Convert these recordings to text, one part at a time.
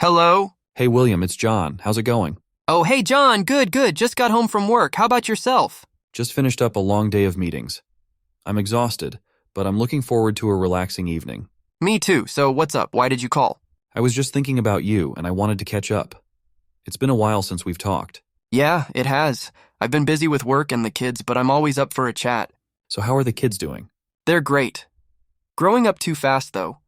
Hello? Hey, William, it's John. How's it going? Oh, hey, John. Good. Just got home from work. How about yourself? Just finished up a long day of meetings. I'm exhausted, but I'm looking forward to a relaxing evening. Me too. So what's up? Why did you call? I was just thinking about you, and I wanted to catch up. It's been a while since we've talked. Yeah, it has. I've been busy with work and the kids, but I'm always up for a chat. So how are the kids doing? They're great. Growing up too fast, though.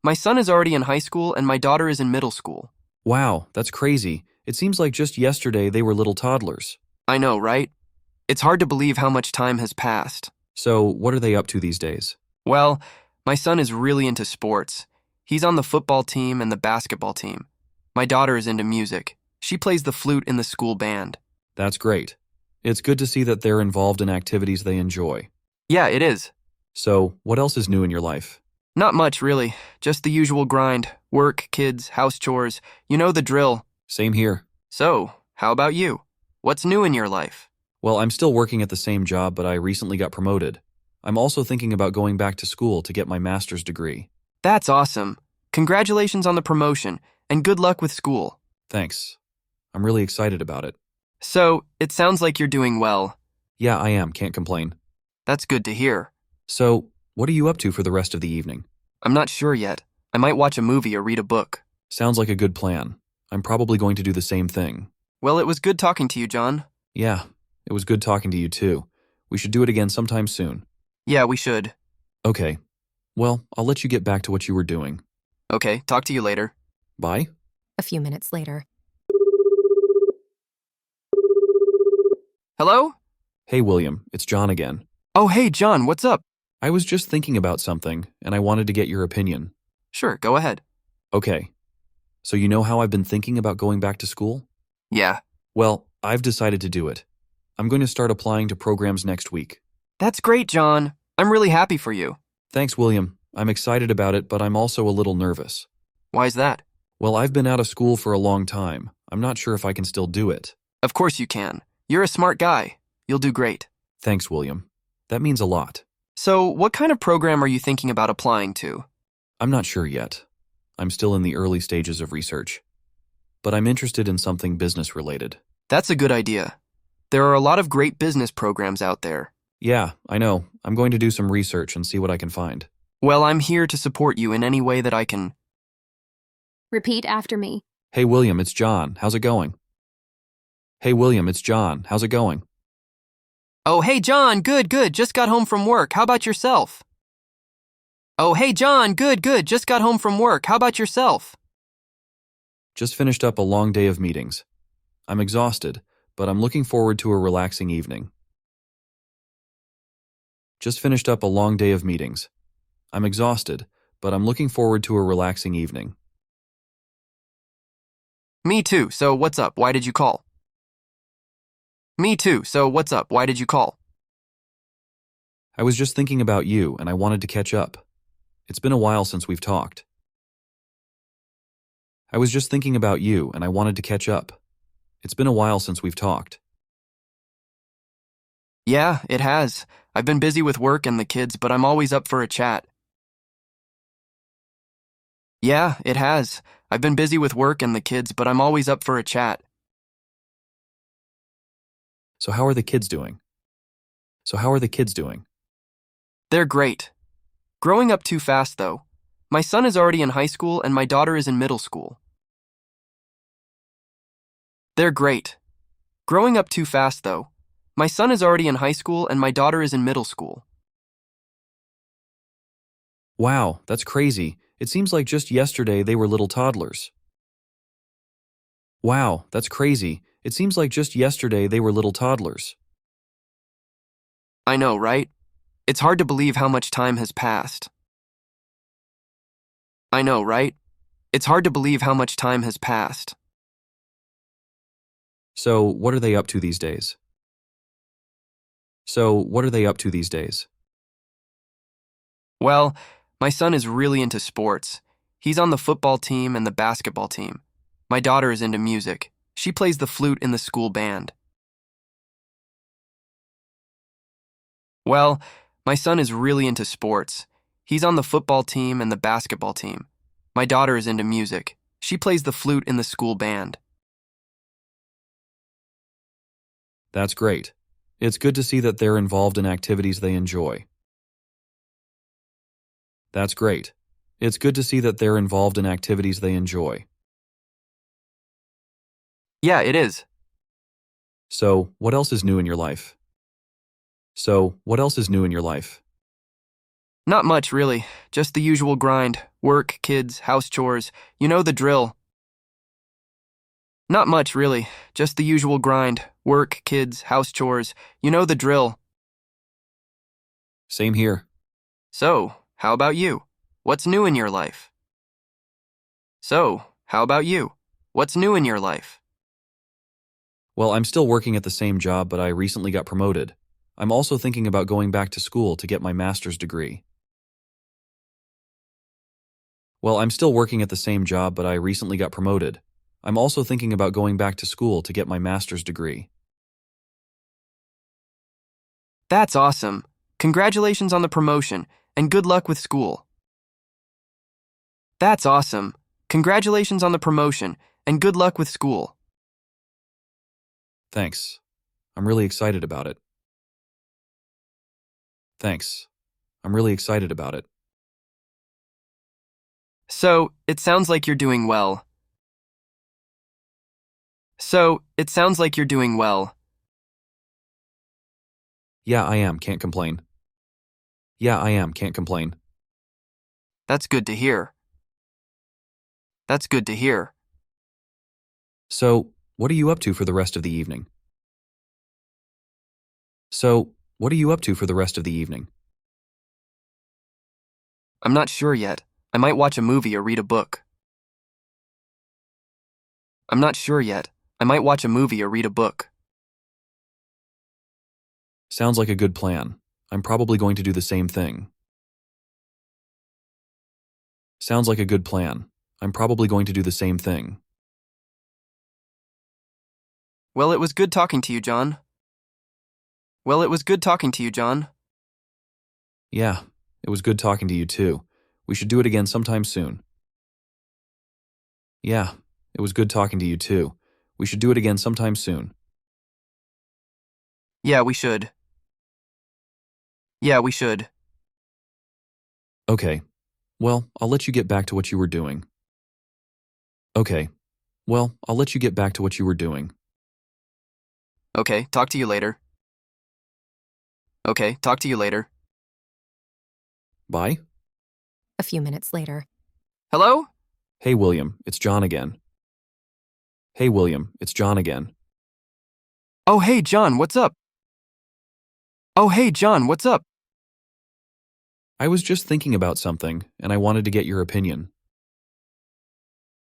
My son is already in high school and my daughter is in middle school. Wow, that's crazy. It seems like just yesterday they were little toddlers. I know, right? It's hard to believe how much time has passed. So what are they up to these days? Well, my son is really into sports. He's on the football team and the basketball team. My daughter is into music. She plays the flute in the school band. That's great. It's good to see that they're involved in activities they enjoy. Yeah, it is. So, what else is new in your life? Not much, really. Just the usual grind. Work, kids, house chores. You know the drill. Same here. So, how about you? What's new in your life? Well, I'm still working at the same job, but I recently got promoted. I'm also thinking about going back to school to get my master's degree. That's awesome. Congratulations on the promotion, and good luck with school. Thanks. I'm really excited about it. So, it sounds like you're doing well. Yeah, I am. Can't complain. That's good to hear. So, what are you up to for the rest of the evening? I'm not sure yet. I might watch a movie or read a book. Sounds like a good plan. I'm probably going to do the same thing. Well, it was good talking to you, John. Yeah, it was good talking to you too. We should do it again sometime soon. Yeah, we should. Okay. Well, I'll let you get back to what you were doing. Okay, talk to you later. Bye. A few minutes later. Hello? Hey, William, it's John again. Oh, hey, John, what's up? I was just thinking about something, and I wanted to get your opinion. Sure, go ahead. Okay. So you know how I've been thinking about going back to school? Yeah. Well, I've decided to do it. I'm going to start applying to programs next week. That's great, John. I'm really happy for you. Thanks, William. I'm excited about it, but I'm also a little nervous. Why's that? Well, I've been out of school for a long time. I'm not sure if I can still do it. Of course you can. You're a smart guy. You'll do great. Thanks, William. That means a lot. So, what kind of program are you thinking about applying to? I'm not sure yet. I'm still in the early stages of research. But I'm interested in something business-related. That's a good idea. There are a lot of great business programs out there. Yeah, I know. I'm going to do some research and see what I can find. Well, I'm here to support you in any way that I can. Repeat after me. Hey, William, it's John. How's it going? Hey, William, it's John. How's it going? Oh, hey, John. Good. Just got home from work. How about yourself? Oh, hey, John. Good. Just got home from work. How about yourself? Just finished up a long day of meetings. I'm exhausted, but I'm looking forward to a relaxing evening. Just finished up a long day of meetings. I'm exhausted, but I'm looking forward to a relaxing evening. Me too. So what's up? Why did you call? Me too. So what's up? Why did you call? I was just thinking about you, and I wanted to catch up. It's been a while since we've talked. I was just thinking about you, and I wanted to catch up. It's been a while since we've talked. Yeah, it has. I've been busy with work and the kids, but I'm always up for a chat. Yeah, it has. I've been busy with work and the kids, but I'm always up for a chat. So how are the kids doing? They're great. Growing up too fast, though. My son is already in high school and my daughter is in middle school. They're great. Growing up too fast, though. My son is already in high school and my daughter is in middle school. Wow, that's crazy. It seems like just yesterday they were little toddlers. Wow, that's crazy. It seems like just yesterday they were little toddlers. I know, right? It's hard to believe how much time has passed. I know, right? It's hard to believe how much time has passed. So, what are they up to these days? Well, my son is really into sports. He's on the football team and the basketball team. My daughter is into music. She plays the flute in the school band. Well, my son is really into sports. He's on the football team and the basketball team. My daughter is into music. She plays the flute in the school band. That's great. It's good to see that they're involved in activities they enjoy. That's great. It's good to see that they're involved in activities they enjoy. Yeah, it is. So, what else is new in your life? So, what else is new in your life? Not much, really. Just the usual grind. Work, kids, house chores. You know the drill. Not much, really. Just the usual grind. Work, kids, house chores. You know the drill. Same here. So, how about you? What's new in your life? So, how about you? What's new in your life? Well, I'm still working at the same job, but I recently got promoted. I'm also thinking about going back to school to get my master's degree. Well, I'm still working at the same job, but I recently got promoted. I'm also thinking about going back to school to get my master's degree. That's awesome. Congratulations on the promotion, and good luck with school. That's awesome. Congratulations on the promotion, and good luck with school. Thanks. I'm really excited about it. Thanks. I'm really excited about it. So, it sounds like you're doing well. So, it sounds like you're doing well. Yeah, I am. Can't complain. Yeah, I am. Can't complain. That's good to hear. That's good to hear. So, what are you up to for the rest of the evening? So, what are you up to for the rest of the evening? I'm not sure yet. I might watch a movie or read a book. I'm not sure yet. I might watch a movie or read a book. Sounds like a good plan. I'm probably going to do the same thing. Sounds like a good plan. I'm probably going to do the same thing. Well, it was good talking to you, John. Well, it was good talking to you, John. Yeah, it was good talking to you too. We should do it again sometime soon. Yeah, it was good talking to you too. We should do it again sometime soon. Yeah, we should. Yeah, we should. Okay. Well, I'll let you get back to what you were doing. Okay. Well, I'll let you get back to what you were doing. Okay, talk to you later. Okay, talk to you later. Bye. A few minutes later. Hello? Hey, William, it's John again. Hey, William, it's John again. Oh, hey, John, what's up? Oh, hey, John, what's up? I was just thinking about something, and I wanted to get your opinion.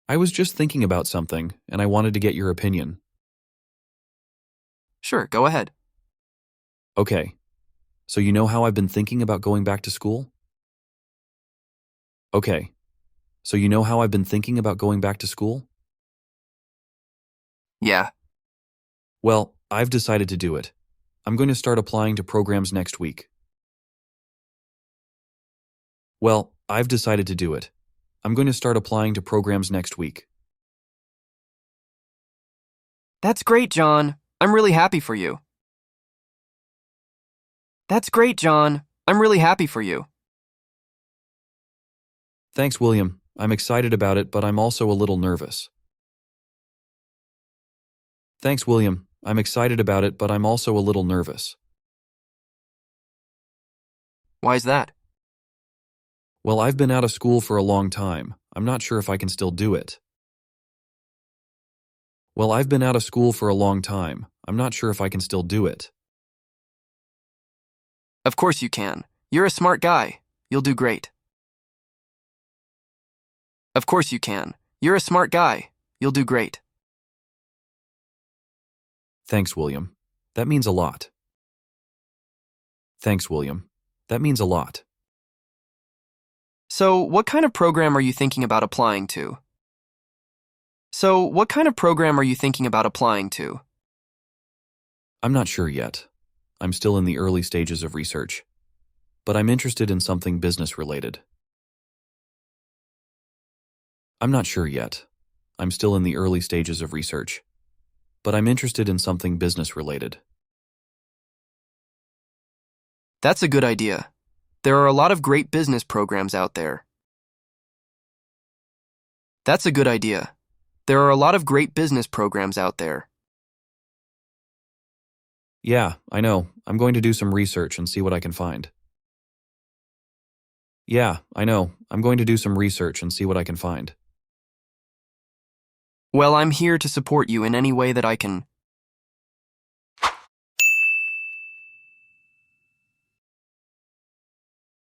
I was just thinking about something, and I wanted to get your opinion. Sure, go ahead. Okay. So you know how I've been thinking about going back to school? Okay. So you know how I've been thinking about going back to school? Yeah. Well, I've decided to do it. I'm going to start applying to programs next week. Well, I've decided to do it. I'm going to start applying to programs next week. That's great, John. I'm really happy for you. That's great, John. I'm really happy for you. Thanks, William. I'm excited about it, but I'm also a little nervous. Thanks, William. I'm excited about it, but I'm also a little nervous. Why's that? Well, I've been out of school for a long time. I'm not sure if I can still do it. Well, I've been out of school for a long time. I'm not sure if I can still do it. Of course you can. You're a smart guy. You'll do great. Of course you can. You're a smart guy. You'll do great. Thanks, William. That means a lot. Thanks, William. That means a lot. So, what kind of program are you thinking about applying to? So, what kind of program are you thinking about applying to? I'm not sure yet. I'm still in the early stages of research. But I'm interested in something business related. I'm not sure yet. I'm still in the early stages of research. But I'm interested in something business-related. That's a good idea. There are a lot of great business programs out there. That's a good idea. There are a lot of great business programs out there. Yeah, I know. I'm going to do some research and see what I can find. Yeah, I know. I'm going to do some research and see what I can find. Well, I'm here to support you in any way that I can.